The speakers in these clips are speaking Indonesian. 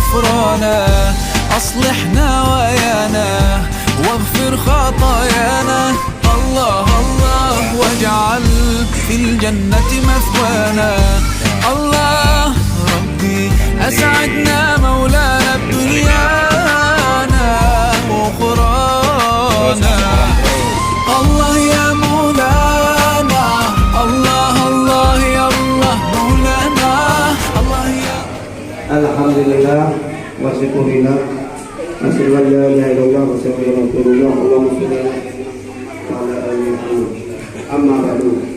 غفرانا، أصلحنا ويانا واغفر خطايانا. الله الله واجعل في الجنة مثوانا. الله ربي أسعدنا مولانا بدنيانا وأخرانا. الله يا مولانا، الله الله يا الله مولانا، الله يا. Alhamdulillah wa syukurillah wa la ilaha illallah wa sallallahu Allahumma shalli ala ali Muhammad. Amma ba'du.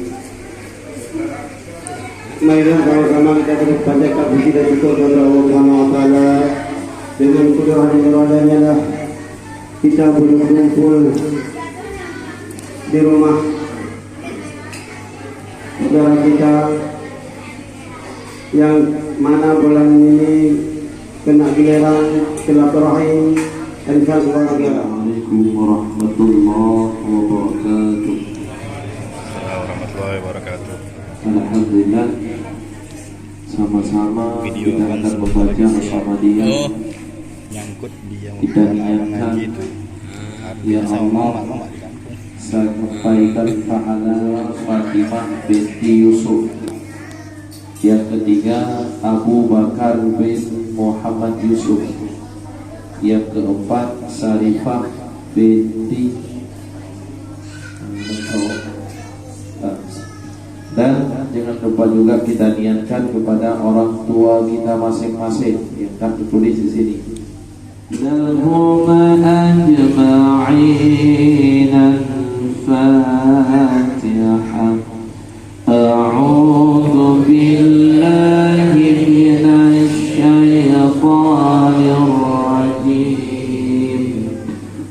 Marilah sama-sama kita panjatkan puji dan syukur kepada Allah Subhanahu wa taala. Dengan kudrat dan iradanya lah kita berkumpul di rumah saudara kita yang mana bulan ini kena giliran silaturahim dan keluarga. Assalamualaikum warahmatullahi wabarakatuh. Warahmatullahi wabarakatuh. Alhamdulillah, sama-sama kita akan membaca Muhammadiyah. Nyangkut dia Kita niatkan ya Allah sampaikan pahala Fatimah binti Yusuf. Yang ketiga Abu Bakar bin Muhammad Yusuf. Yang keempat Sarifah binti dan jangan lupa juga kita niatkan kepada orang tua kita masing-masing yang tak ditulis di sini. Lahum ajma'in al-Fatihah. A'udzu billahi minasy syaithanir rajim.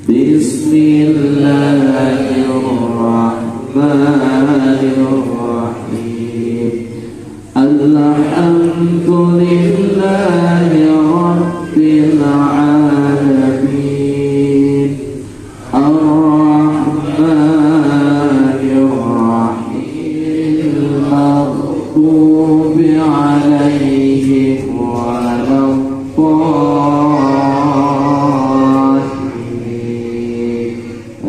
Bismillahirrahmanirrahim. Alhamdulillahi rabbil alamin. Ar-Rahmanir Rahim. Maghdubi 'alaihim waladdallin.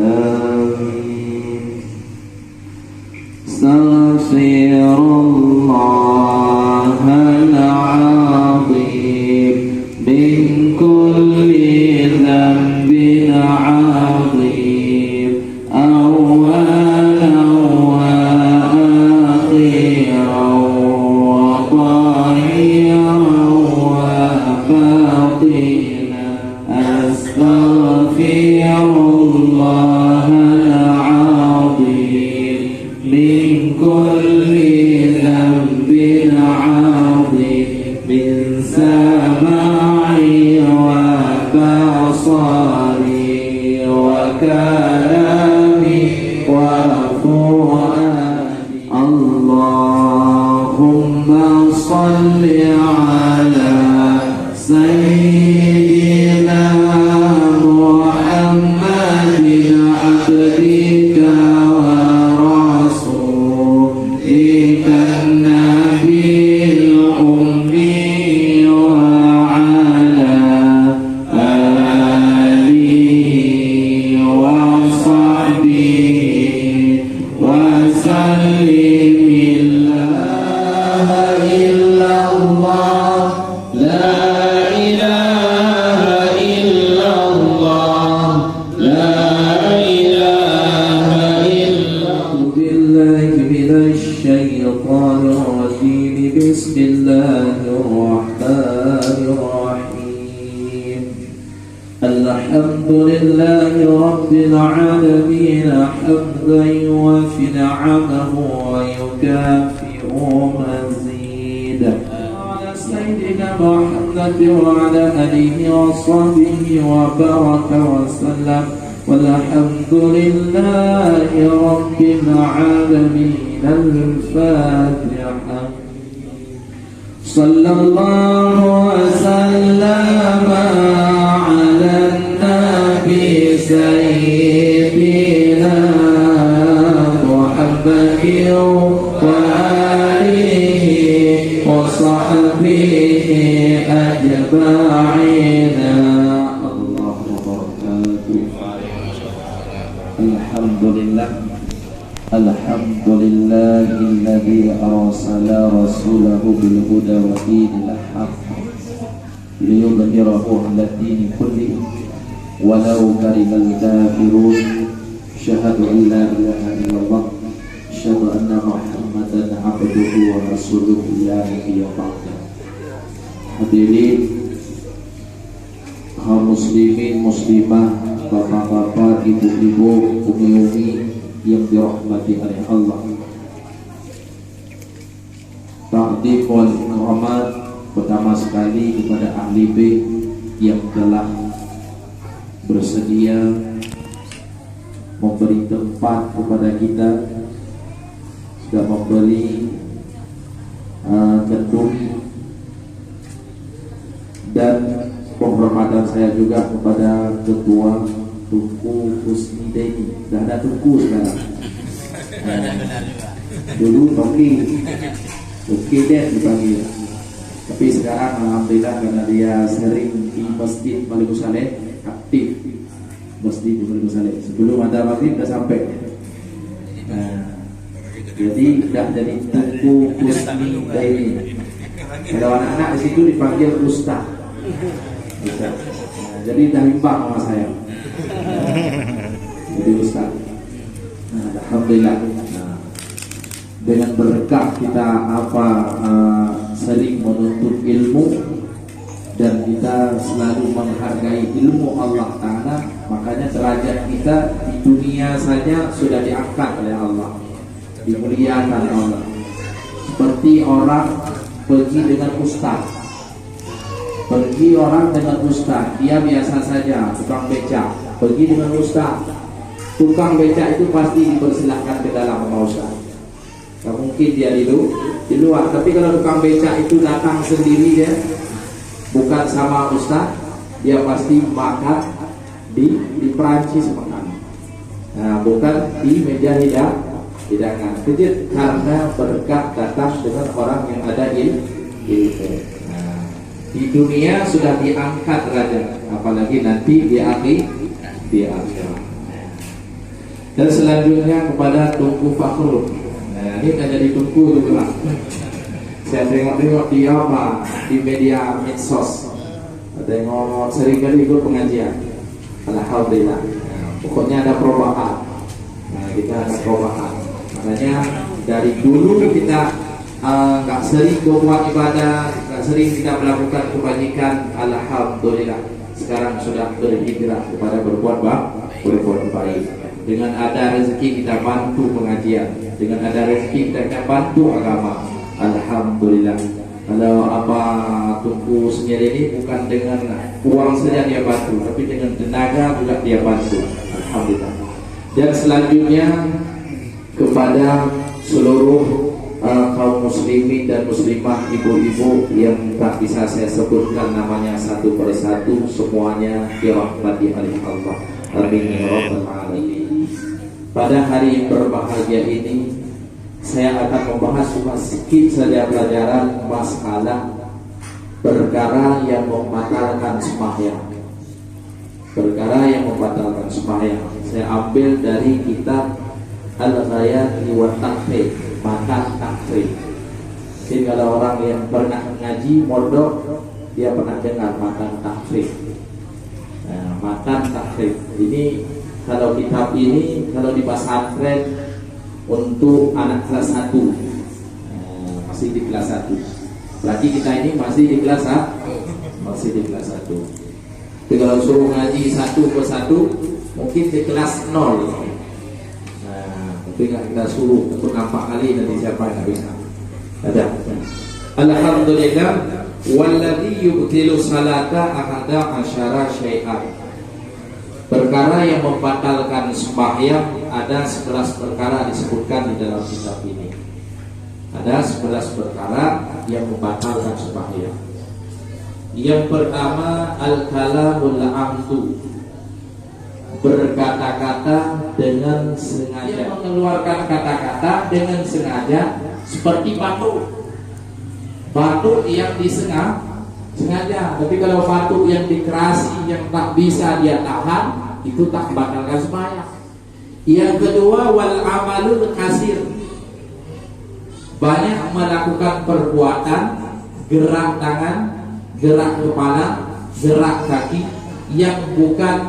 Amin. Astaghfirullahal azim min kulli dhanbin azim. Awwalan wa akhiran wa zahiran wa batinan. Astaghfirullahal azim min kulli dhanbin azim. Min sam'i wa basari wa kalami wa fuadi. Allahumma salli ala sayyidina Muhammadin abdika wa rasulika nabiyil ummi wa ala alihi wa sahbihi wa sallim. La ilaha illallah, la ilaha illallah, la ilaha illallah. Billahi minasy syaithanir rajim. Bismillahirrahmanirrahim. Alhamdulillahi rabbil alamin. Hamdan yuwafi ni'amahu wa yukafi'u mazida. Ala sayyidina Muhammad wa ala alihi wa sahbihi wa baraka wa sallam. Walhamdulillahi rabbil alamin. Al-Fatiha. Sallallahu wa sallama ala nabi sayyidina Muhammadin wa alihi wa sahbihi ya ba'ina Allah wabarakatuh. Alhamdulillah Alhamdulillahilladzi arsala rasulahu bil huda wa dinil haqq liyudhhirahu 'ala dini kulli walau karihal kafirun. Syahadu an la ilaha illallah, syahadu anna Muhammadan abduhu wa rasuluhu la nabiyya ba'dah. Hadirin kaum muslimin muslimah, bapak-bapak, ibu-ibu, umi-umi yang dirahmati oleh Allah. Takdim wal hormat pertama sekali kepada ahli bait yang telah bersedia memberi tempat kepada kita, sudah memberi gedung, dan penghormatan saya juga kepada ketua Tunku Kusnideni. Sudah ada Tunku sekarang. Dulu Toki Den dipanggil, tapi sekarang alhamdulillah karena dia sering di masjid Malikul Saleh, aktif masjid di Malikul Saleh. Sebelum ada maghrib sudah sampai. Jadi sudah jadi Tunku Kusnideni. Kalau anak-anak di situ dipanggil Ustaz. Jadi dah imbang sama saya. Jadi Ustaz. Alhamdulillah. Dengan berkah kita sering menuntut ilmu dan kita selalu menghargai ilmu Allah Ta'ala, makanya derajat kita di dunia saja sudah diangkat oleh Allah, dimuliakan Allah. Seperti orang pergi dengan ustaz, dia biasa saja tukang becak, pergi dengan ustaz, tukang becak itu pasti dipersilahkan ke dalam sama ustaz. Tak mungkin dia di luar. Tapi kalau tukang becak itu datang sendiri, dia bukan sama ustaz, dia pasti makan di Perancis makan. Nah, bukan di meja hidangan. Jadi karena berkat datang dengan orang yang ada ilmu. Nah, di dunia sudah diangkat derajat, apalagi nanti di akhirat. Dan selanjutnya kepada Tunku Fakhrul. Nah, ini kan jadi Tunku itu lah. Saya tengok di di media medsos, ada yang ngomong sering kali ikut pengajian. Alhamdulillah. Nah, pokoknya ada perubahan. Nah, kita ada perubahan. Makanya dari dulu kita nggak sering berbuat ibadah, nggak sering kita melakukan kebajikan. Alhamdulillah. Sekarang sudah berhijrah kepada berbuat baik. Dengan ada rezeki kita bantu pengajian, dengan ada rezeki kita bantu agama. Alhamdulillah. Kalau Tunku sendiri ini bukan dengan uang saja dia bantu, tapi dengan tenaga juga dia bantu. Alhamdulillah. Dan selanjutnya kepada seluruh kaum muslimin dan muslimah, ibu-ibu yang tak bisa saya sebutkan namanya satu persatu, semuanya dirahmati oleh Allah. Amin ya rabbal alamin. Pada hari yang berbahagia ini, saya akan membahas cuma sedikit saja pelajaran masalah perkara yang membatalkan sembahyang. Perkara yang membatalkan sembahyang. Saya ambil dari kitab Al-Ghayat wa Taqrib, Matan Takrib. Jadi kalau orang yang pernah ngaji mondok, dia pernah dengar Matan Takrib. Nah, Matan Takrib ini, kalau kitab ini kalau di pesantren untuk anak kelas 1, masih di kelas 1. Berarti kita ini masih di kelas 1. Tapi kalau suruh ngaji satu persatu, mungkin di kelas 0. Tapi nggak kita suruh untuk nampak kali, nanti siapa yang bisa. Ada. Alhamdulillah. Walladhi yubtilu salata ahada asyara syai'an. Perkara yang membatalkan sembahyang ada 11 perkara disebutkan di dalam kitab ini. Ada 11 perkara yang membatalkan sembahyang. Yang pertama, al-kalamul amdu, berkata-kata dengan sengaja, mengeluarkan kata-kata dengan sengaja, seperti batu yang sengaja. Tapi kalau batuk yang dikerasi yang tak bisa dia tahan, itu tak batalkan sembahyang. Yang kedua, wal amalul kasir, banyak melakukan perbuatan, gerak tangan, gerak kepala, gerak kaki yang bukan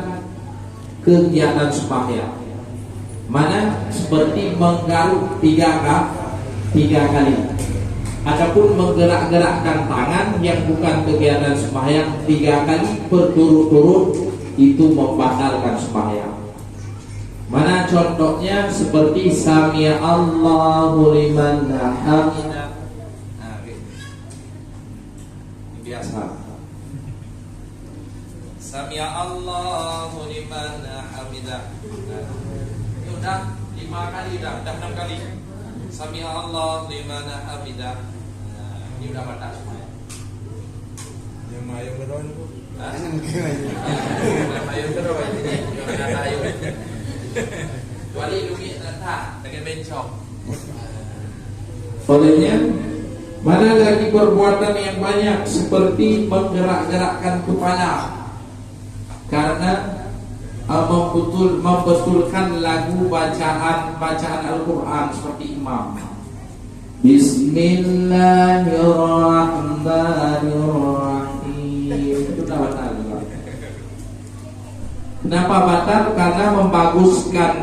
kegiatan sembahyang. Mana seperti menggaruk tiga kali, ataupun menggerak-gerakkan tangan yang bukan kegiatan sembahyang 3 kali berturut-turut, itu membatalkan sembahyang. Mana contohnya seperti Sami Allahu liman hamidah. Nah, biasa. Sami Allahu liman hamidah. Ini udah 5 kali, udah 6 kali. Sami Allah liman hamidah. Ini udah batal semua. Yang mayung keron. Hah? Mayung keron ini. Jangan ayo. Wali lumi tak dengan bencong. Olehnya, mana lagi perbuatan yang banyak seperti menggerak-gerakkan kepala karena membetulkan lagu bacaan Al-Quran seperti imam. Bismillahirrahmanirrahim. Itu dah batal juga. Kenapa batal? Karena membaguskan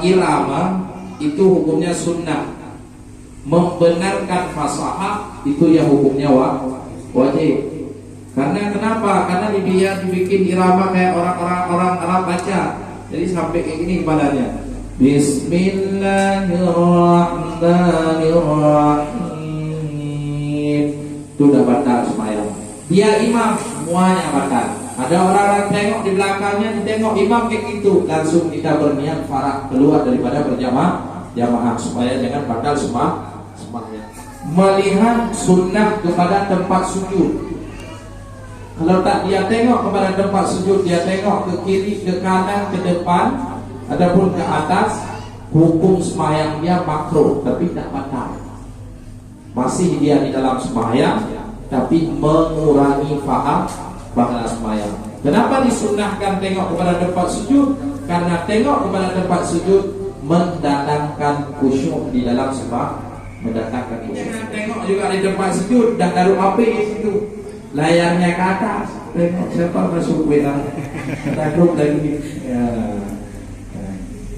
irama itu hukumnya sunnah. Membenarkan fasahah itu ya hukumnya wajib. Karena kenapa? Karena dia dibikin irama kayak orang Arab baca. Jadi sampai kayak gini kepalanya. Bismillahirrahmanirrahim. Itu udah batal sembahyang. Dia imam, semuanya batal. Ada orang-orang tengok di belakangnya, ditengok imam kayak gitu, langsung kita berniat farag keluar daripada berjamaah supaya jangan batal sembahyang. Melihat sunnah kepada tempat sujud. Kalau tak dia tengok kepada tempat sujud, dia tengok ke kiri, ke kanan, ke depan, adapun ke atas, hukum sembahyang dia makruh, tapi tak batal. Masih dia di dalam sembahyang, tapi mengurangi pahala sembahyang. Kenapa disunnahkan tengok kepada tempat sujud? Karena tengok kepada tempat sujud mendatangkan khusyuk di dalam sembahyang, mendatangkan khusyuk. Jangan tengok juga di tempat sujud, dah taruh HP di situ, layarnya ke atas, tengok siapa masuk WA, takut lagi. Ya.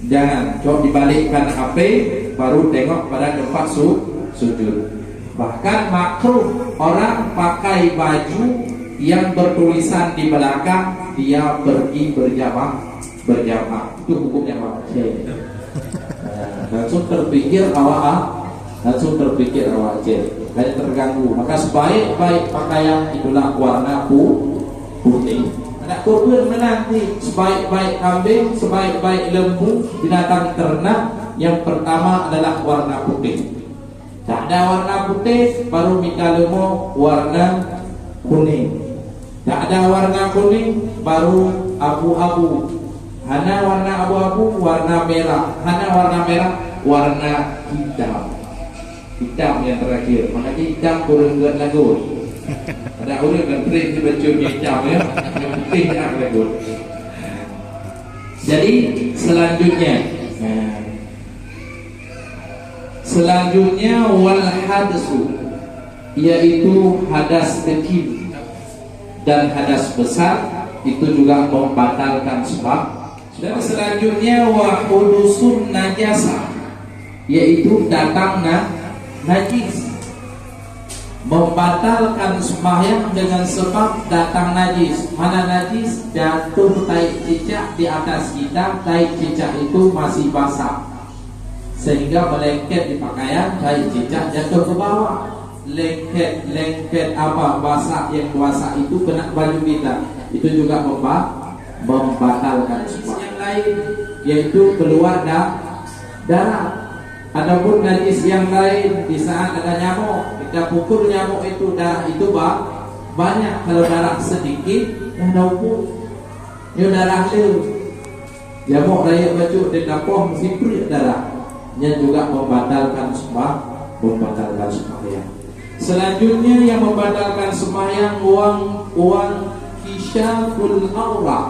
Jangan, coba dibalikkan HP, baru tengok pada tempat sujud. Bahkan makruh orang pakai baju yang bertulisan di belakang dia pergi berjamaah, itu hukumnya wajib. Langsung terpikir awak kayak terganggu. Maka sebaik-baik pakaian itulah warna putih. Anak kurban menanti sebaik-baik kambing, sebaik-baik lembu, binatang ternak, yang pertama adalah warna putih. Tak ada warna putih, baru minta lembu warna kuning. Tak ada warna kuning, baru abu-abu. Hana warna abu-abu, warna merah. Hana warna merah, warna hitam. Hitam yang terakhir. Maknanya hitam kurang lagu. Ada orang yang trik di baju hitam ya, yang putih yang lagu. Jadi selanjutnya wal hadsu, yaitu hadas kecil dan hadas besar, itu juga membatalkan sebab. Dan selanjutnya wa hudusun najasa, yaitu datang najis, membatalkan sembahyang dengan sebab datang najis. Mana najis? Jatuh tai cicak di atas kita, tai cicak itu masih basah sehingga melengket di pakaian, tai cicak jatuh ke bawah. Lengket apa basah, yang basah itu kena baju kita, itu juga membatalkan sembahyang. Yang lain yaitu keluar darah. Adapun najis yang lain, di saat ada nyamuk, kita pukul nyamuk itu, darah itu banyak. Kalau darah sedikit, dah pun ini darah tu. Nyamuk raya baju di dapur mesti perih darah. Yang juga membatalkan sembahyang. Selanjutnya yang membatalkan sembahyang uang kisyaful aurat,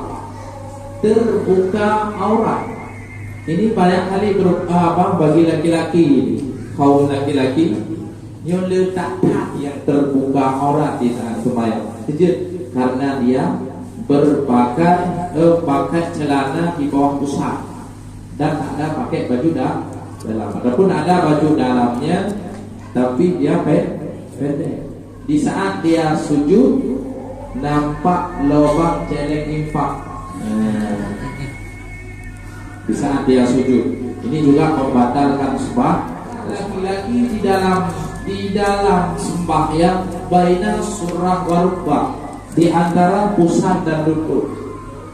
terbuka aurat. Ini banyak kali bagi laki-laki, kaum laki-laki yang letak yang terbuka aurat di saat sembahyang. Karena dia pakai celana di bawah pusat dan tak ada pakai baju dalam. Adapun ada baju dalamnya, tapi dia pendek. Di saat dia sujud nampak lubang celeng infak. Di saat dia sujud, ini juga membatalkan sembahyang. Laki-laki di dalam sembahyang baina surah warubah, di antara pusat dan lutut.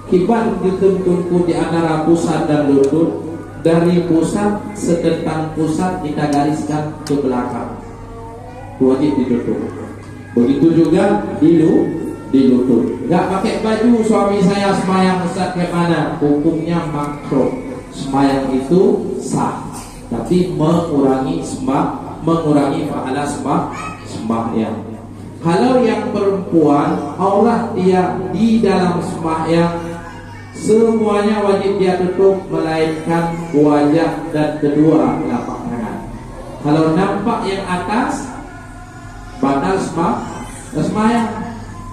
Kibar ditentukan di antara pusat dan lutut. Dari pusat, setentang pusat kita gariskan ke belakang, wajib ditutup. Begitu juga di lutut. Gak pakai baju suami saya sembahyang, Ustaz, ke mana? Hukumnya makruh. Sembahyang itu sah, tapi mengurangi pahala sembahyang. Kalau yang perempuan, aurat dia di dalam sembahyang semuanya wajib dia tutup, melainkan wajah dan kedua telapak tangan. Kalau nampak yang atas, batal sembahyang.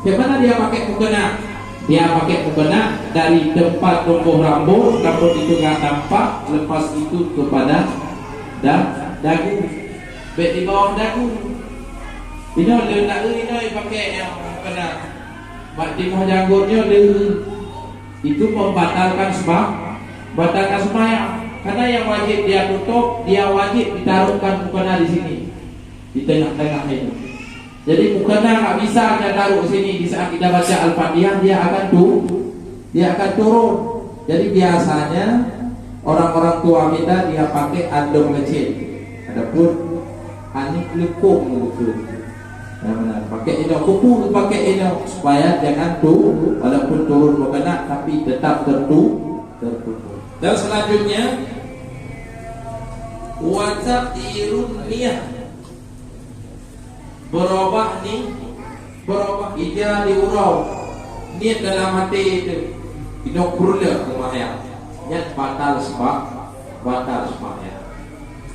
Bagaimana dia pakai mukena? Dia pakai mukena dari tempat tumbuh rambut itu nggak nampak, lepas itu kepada dagu, di bawah dagu. Ini pakai yang mukena, di bawah janggutnya itu membatalkan sembahyang. Karena yang wajib dia tutup, dia wajib ditaruhkan mukena di sini, di tengah-tengah ini. Jadi mukena nggak bisa kita taruh sini. Di saat kita baca Al-Fatihah dia akan turun. Jadi biasanya orang-orang tua kita dia pakai andong kecil. Adapun anik lekung gitu. Pakai ini kupu, pakai ini supaya jangan walaupun turun mukena tapi tetap tertutup. Dan selanjutnya wajib iruniyah, berubah ijazah diurau niat dalam hati itu inok perlu sembahyang, niat batal sembahyang.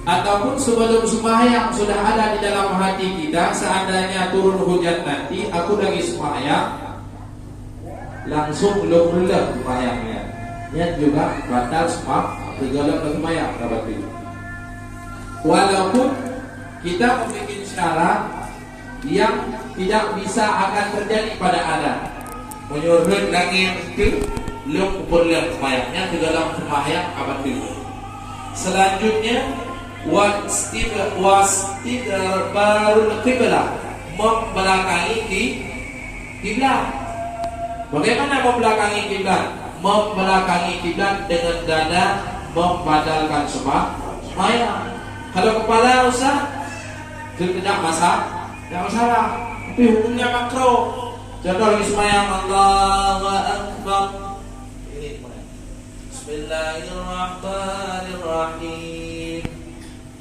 Ataupun sebelum sembahyang sudah ada di dalam hati kita, seandainya turun hujan nanti aku lagi sembahyang, langsung belum sembahyangnya, niat juga batal sembahyang. Walaupun kita membuat syarat yang tidak bisa akan terjadi pada adat, menyuruh lagi itu belum sembahyangnya ke dalam sembahyang abad itu. Selanjutnya wastiqbalul qiblah, membelakangi kiblat. Bagaimana membelakangi kiblat? Membelakangi kiblat dengan dada membatalkan sembahyang. Kalau kepala usah tidak masalah, tapi hukumnya makruh. Contoh lagi sembahyang Allahu Akbar, ini Bismillahirrahmanirrahim.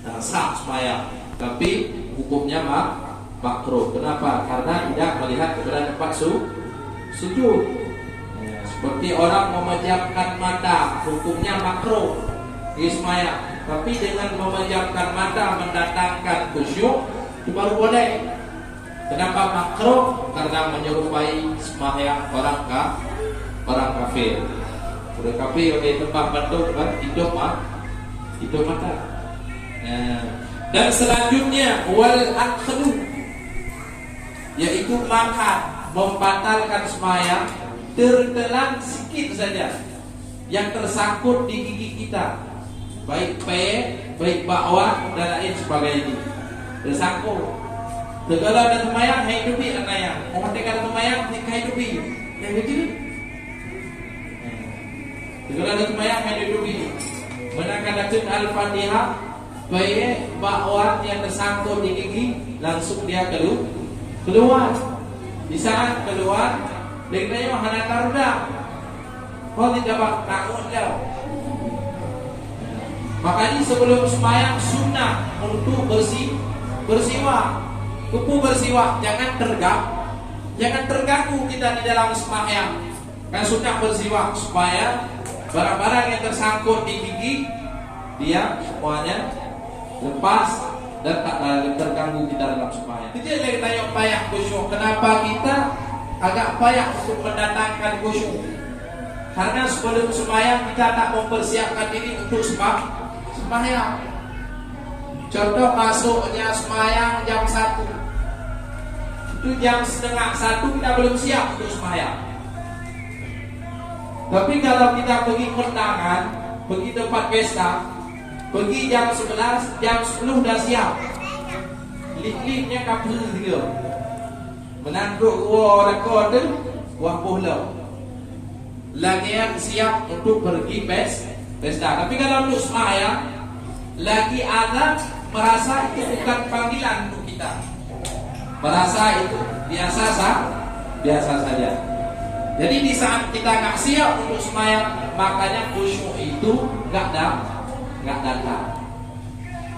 Nah, sah sembahyang, tapi hukumnya makruh. Kenapa? Karena tidak melihat keberadaan tempat sujud. Seperti orang memejamkan mata, hukumnya makruh di sembahyang. Tapi dengan memejamkan mata mendatangkan khusyuk, itu baru boleh. Kenapa makruh? Karena menyerupai sembahyang orang kafir. Udah kafir di tempat bentuk kan hidup mata. Dan selanjutnya wal aklu, yaitu makan, membatalkan sembahyang. Tertelan sedikit saja yang tersangkut di gigi kita, baik baik bakwan dan lain sebagainya, tersangkut. Segala dan sembahyang hidupi anaya, mematikan sembahyang hidupi yang kecil. Segala dan sembahyang hidupi, menakadakan Al-Fatihah, baik bakwan yang tersangkut di gigi langsung dia keluar. Di saat keluar, dengannya hana taruda, kau tidak takut jauh. Makanya sebelum sembahyang sunnah untuk bersiwak. kumpul bersiwak, jangan terganggu kita di dalam sembahyang. Kan sunnah bersiwak supaya barang-barang yang tersangkut di gigi dia semuanya lepas dan tak terganggu kita dalam sembahyang. Itu yang kita tanya payah khusyuk. Kenapa kita agak payah untuk mendatangkan khusyuk? Karena sebelum sembahyang kita tak mempersiapkan diri untuk sembahyang. Contoh masuknya sembahyang jam 1. Itu jam setengah 1 kita belum siap untuk sembahyang. Tapi kalau kita pergi kondangan, pergi tempat pesta, pergi jam 11, jam 10 dah siap. Lip-lipnya kapal dia. Menanduk orang kode, buah bola. Lagi yang siap untuk pergi pesta. Tapi kalau untuk sembahyang, lagi ada merasa itu bukan panggilan untuk kita. Merasa itu biasa saja. Jadi di saat kita nggak siap untuk sembahyang, makanya khusyuk itu nggak datang.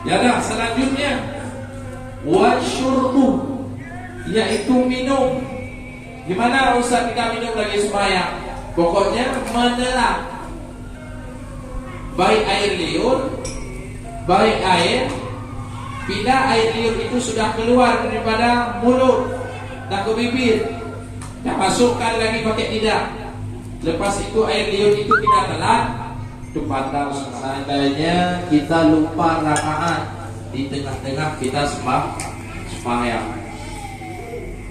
Ya dah, selanjutnya wasyurbu, yaitu minum. Gimana Ustaz kita minum lagi sembahyang? Pokoknya menelan, baik air liur, baik air. Bila air liur itu sudah keluar daripada mulut dan ke bibir, kita masukkan lagi pakai lidah. Lepas itu air liur itu kita telan, itu pandang. Seandainya kita lupa rakaat di tengah-tengah kita sembahyang,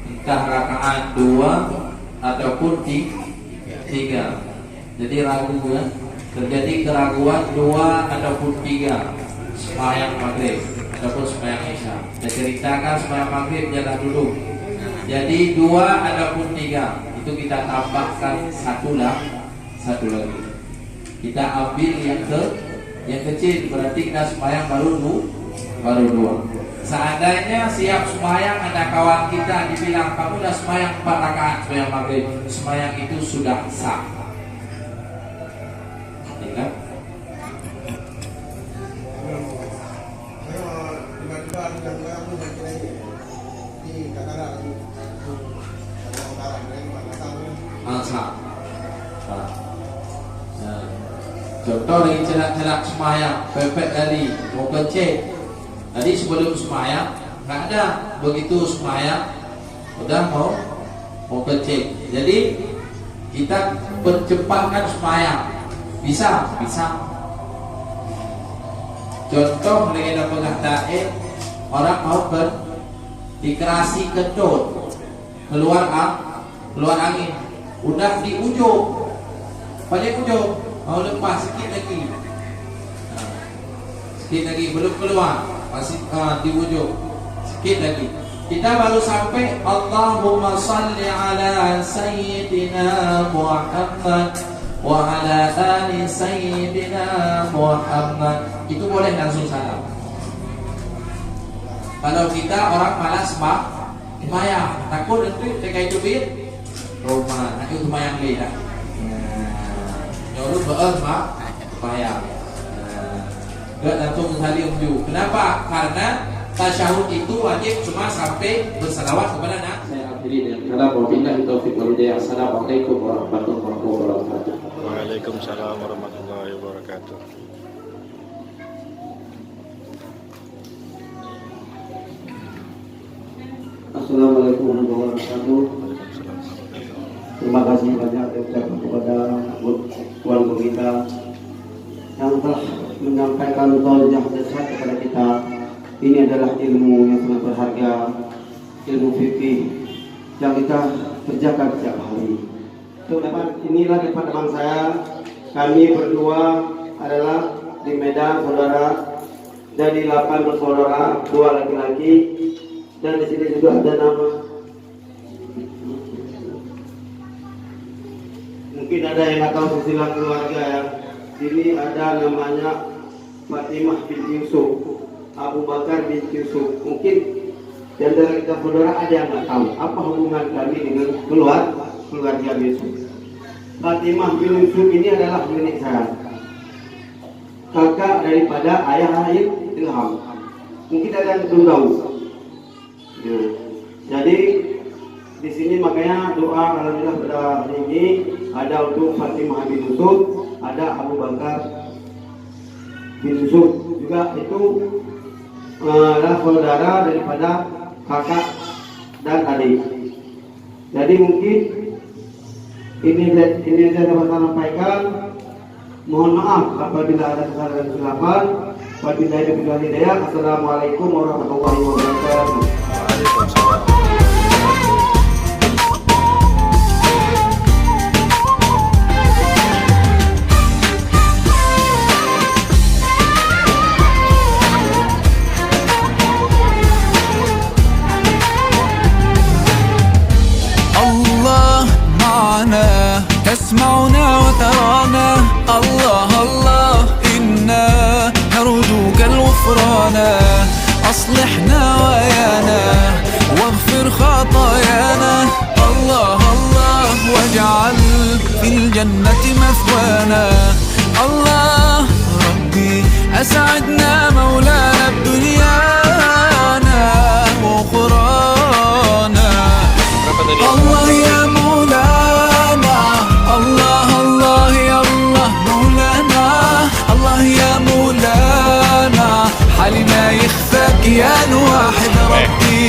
entah rakaat 2 ataupun 3. Jadi ragu kan? Terjadi keraguan 2 ataupun 3 sembahyang maghrib ataupun sembahyang isya. Saya ceritakan sembahyang maghrib jalan dulu. Jadi 2 ataupun 3 itu kita tambahkan satu lagi. Kita ambil yang kecil, berarti kita sembahyang baru 2. Seandainya siap sembahyang, ada kawan kita dibilang kamu dah sembahyang 4 rakaat sembahyang maghrib, sembahyang itu sudah sah. Ingat? Sah. Contoh lagi celak-celak sembahyang, pepet tadi, mau kecek. Tadi sebelum sembahyang nggak ada, begitu sembahyang udah mau kecek. Jadi kita percepatkan sembahyang. Bisa. Contoh lagi ada pengatain orang mau dikerasi kedut, keluar angin, udah di ujung, pada ujung mau lepas sikit lagi, belum keluar, masih di ujung, sikit lagi. Kita baru sampai Allahumma salli ala Sayyidina Muhammad wa ala ali Sayyidina Muhammad. Itu boleh langsung salam. Kalau kita orang malas sembahyang, takut itu tekai tubir rumah, nak itu sembahyang beda. Nyuruh sembahyang. Gak langsung saling menuju. Kenapa? Karena tasyahud itu wajib cuma sampai bersalawat kepada Nabi. Saya akhiri dengan kalam wabillahi taufiq wal hidayah. Assalamualaikum warahmatullahi wabarakatuh. Waalaikumsalam warahmatullahi wabarakatuh. Assalamualaikum warahmatullahi wabarakatuh. Terima kasih banyak kepada keluarga kita yang telah menyampaikan tausiah nasihat kepada kita. Ini adalah ilmu yang sangat berharga, ilmu fikih yang kita kerjakan setiap hari. Inilah teman saya, kami berdua adalah di Medan, saudara, dari 8 bersaudara, 2 laki-laki, dan di sini juga ada nama. Mungkin ada yang nggak tahu silsilah keluarga ya. Sini ada namanya Fatimah binti Yusuf, Abu Bakar binti Yusuf. Mungkin di antara kita saudara ada yang nggak tahu apa hubungan kami dengan keluarga Yusuf. Fatimah bin Yusuf ini adalah nenek saya, kakak daripada ayah Ilham. Mungkin ada yang belum tahu. Ya. Jadi di sini makanya doa alhamdulillah pada hari ini ada untuk Fatimah bin Yusuf, ada Abu Bakar bin Yusuf juga, itu adalah saudara daripada kakak dan adik. Jadi mungkin ini saya dapat sampaikan. Mohon maaf apabila ada kesalahan dan kesilapan. Wabillahi taufiq wal hidayah. Assalamualaikum warahmatullahi wabarakatuh. Waalaikumsalam. الله معنا تسمعنا وترانا الله الله إنا نرجوك الغفران أصلحنا ويانا واغفر خطايانا الله الله واجعل في الجنة مثوانا الله ربي أسعدنا مولانا بدنيانا وأخرانا الله يا مولانا الله الله يا الله مولانا الله يا مولانا حالنا يخفاك يا الواحد ربي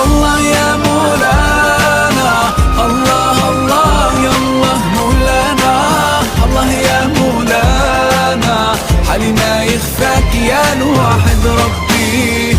الله يا مولانا الله الله يا الله مولانا الله يا مولانا حالنا يخفاك يا الواحد ربي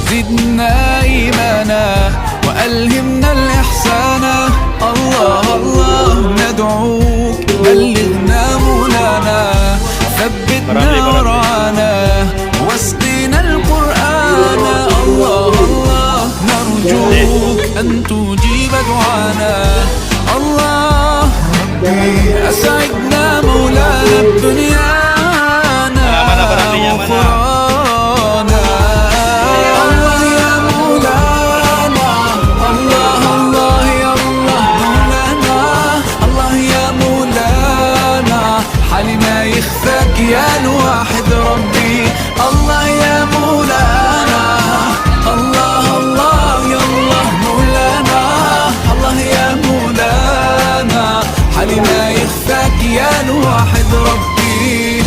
زدنا إيمانا وألهمنا الإحسان الله الله ندعوك بلغنا مولانا ثبتنا ورعانا واسقنا القرآن الله الله نرجوك أن تجيب دعانا الله ربي أسعدنا مولانا بدنيانا وأخرانا الله يا مولانا الله الله يا الله مولانا الله يا مولانا حالنا يخفاك يا الواحد ربي الله يا مولانا الله الله يا الله مولانا الله يا مولانا حالنا يخفاك يا الواحد ربي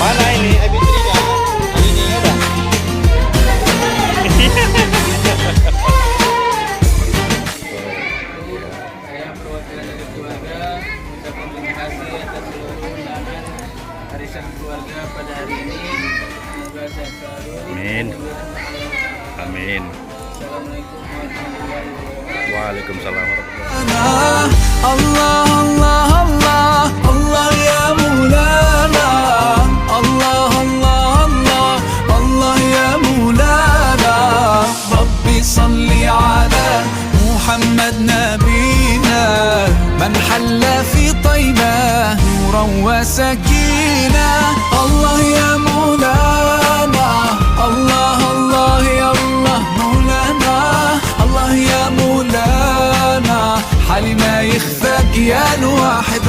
Mana ini MP3-nya? Ini ada. Saya perwakilan dari keluarga mengucapkan terima kasih atas seluruh undangan arisan keluarga pada hari ini. Semoga sehat selalu. Amin. Amin. Assalamualaikum warahmatullahi wabarakatuh. Waalaikumsalam warahmatullahi الله الله الله الله يا مولانا الله الله الله الله يا مولانا ربي صل على محمد نبينا من حل في طيبة نورا وسكينة الله يا مولانا الله الله يا الله مولانا الله يا مولانا حالنا يخفاك يا الواحد